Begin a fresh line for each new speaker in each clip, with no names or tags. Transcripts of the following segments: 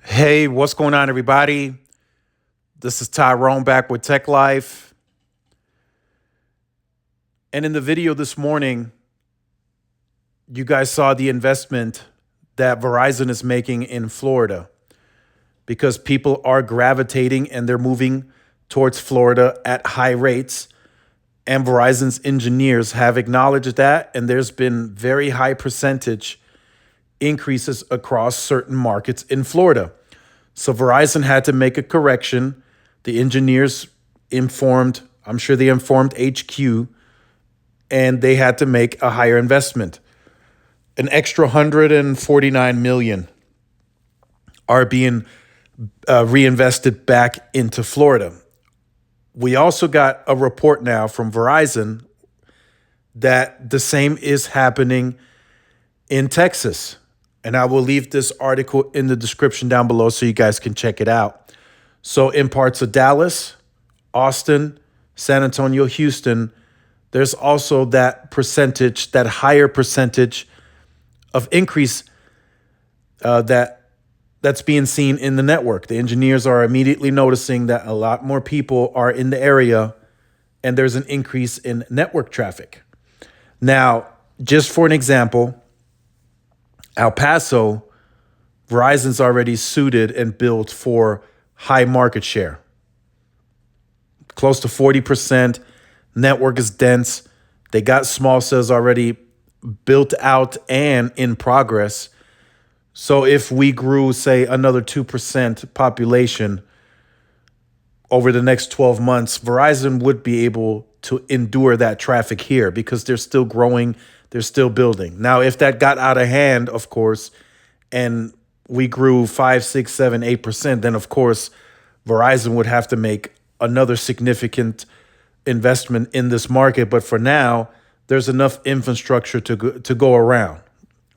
Hey, what's going on, everybody? This is Tyrone back with Tech Life. And in the video this morning, you guys saw the investment that Verizon is making in Florida because people are gravitating and they're moving towards Florida at high rates. And Verizon's engineers have acknowledged that. And there's been very high percentage increases across certain markets in Florida. So Verizon had to make a correction. The engineers informed, I'm sure they informed HQ, and they had to make a higher investment. An extra 149 million are being reinvested back into Florida. We also got a report now from Verizon that the same is happening in Texas. And I will leave this article in the description down below so you guys can check it out. So in parts of Dallas, Austin, San Antonio, Houston, there's also that percentage, that higher percentage of increase that's being seen in the network. The engineers are immediately noticing that a lot more people are in the area and there's an increase in network traffic. Now, just for an example, El Paso, Verizon's already suited and built for high market share. Close to 40%. Network is dense. They got small cells already built out and in progress. So if we grew, say, another 2% population over the next 12 months, Verizon would be able to endure that traffic here because they're still growing, they're still building. Now, if that got out of hand, of course, and we grew 5, 6, 7, 8%, then of course, Verizon would have to make another significant investment in this market. But for now, there's enough infrastructure to go around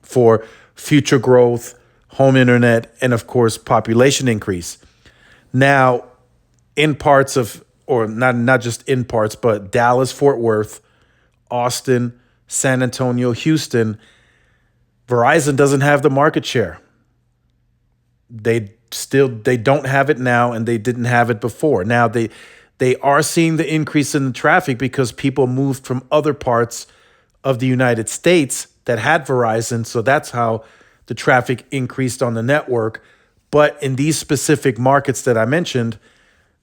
for future growth, home internet, and of course, population increase. Now, in parts of, or not just in parts, but Dallas, Fort Worth, Austin, San Antonio, Houston, Verizon doesn't have the market share. They don't have it now, and they didn't have it before. Now they are seeing the increase in the traffic because people moved from other parts of the United States that had Verizon. So that's how the traffic increased on the network. But in these specific markets that I mentioned,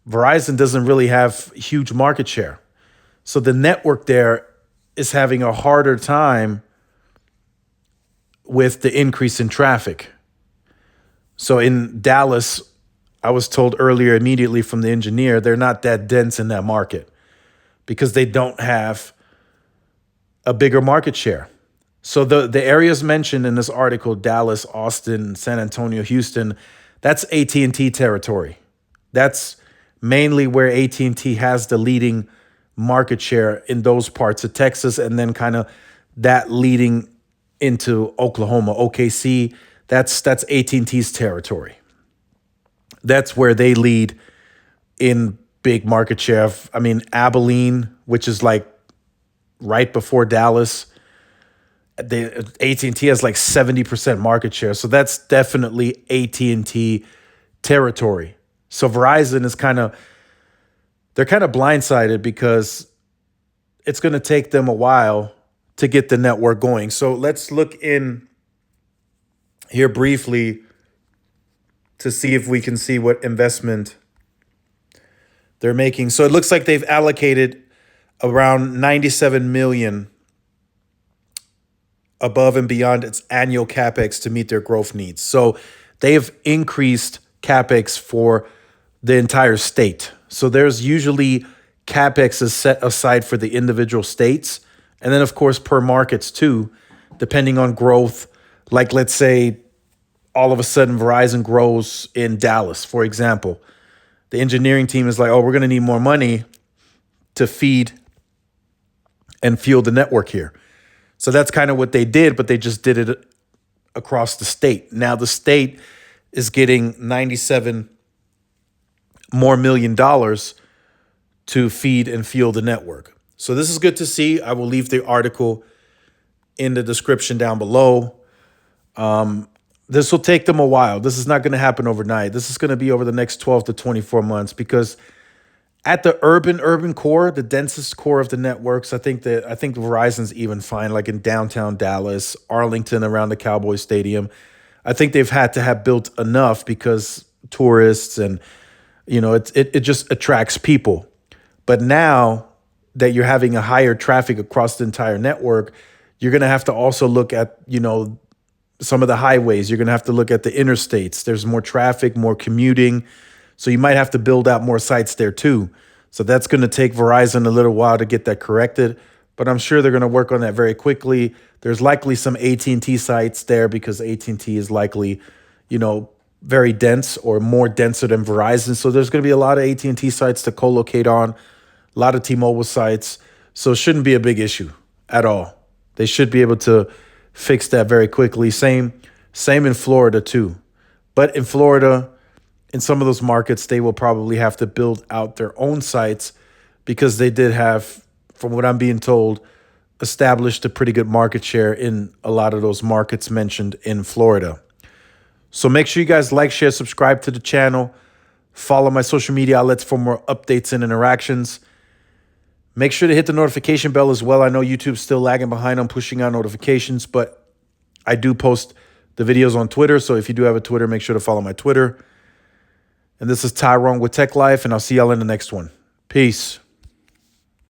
Verizon doesn't really have huge market share. So the network there is having a harder time with the increase in traffic. So in Dallas, I was told earlier immediately from the engineer, they're not that dense in that market because they don't have a bigger market share. So the areas mentioned in this article, Dallas, Austin, San Antonio, Houston, that's AT&T territory. That's mainly where AT&T has the leading market share in those parts of Texas, and then kind of that leading into Oklahoma, OKC. That's AT&T's territory. That's where they lead in big market share. I mean, Abilene, which is like right before Dallas, AT&T has like 70% market share. So that's definitely AT&T territory. So Verizon is they're kind of blindsided because it's going to take them a while to get the network going. So let's look in here briefly to see if we can see what investment they're making. So it looks like they've allocated around 97 million above and beyond its annual capex to meet their growth needs. So they've increased capex for the entire state. So there's usually capex is set aside for the individual states, and then of course per markets too, depending on growth. Like let's say all of a sudden Verizon grows in Dallas, for example. The engineering team is like, oh, we're going to need more money to feed and fuel the network here. So that's kind of what they did, but they just did it across the state. Now the state is getting 97 more million dollars to feed and fuel the network. So this is good to see. I will leave the article in the description down below. this will take them a while. This is not going to happen overnight. This is going to be over the next 12 to 24 months because at the urban core, the densest core of the networks, I think Verizon's even fine, like in downtown Dallas, Arlington around the Cowboys Stadium. I think they've had to have built enough because tourists and it just attracts people. But now that you're having a higher traffic across the entire network, you're going to have to also look at, some of the highways. You're going to have to look at the interstates. There's more traffic, more commuting. So you might have to build out more sites there too. So that's going to take Verizon a little while to get that corrected, but I'm sure they're going to work on that very quickly. There's likely some AT&T sites there because AT&T is likely, very dense or more denser than Verizon. So there's going to be a lot of AT&T sites to co-locate on, a lot of T-Mobile sites. So it shouldn't be a big issue at all. They should be able to fix that very quickly. Same in Florida too. But in Florida, in some of those markets, they will probably have to build out their own sites because they did have, from what I'm being told, established a pretty good market share in a lot of those markets mentioned in Florida. So make sure you guys like, share, subscribe to the channel. Follow my social media outlets for more updates and interactions. Make sure to hit the notification bell as well. I know YouTube's still lagging behind on pushing out notifications, but I do post the videos on Twitter. So if you do have a Twitter, make sure to follow my Twitter. And this is Tyrone with Tech Life, and I'll see y'all in the next one. Peace.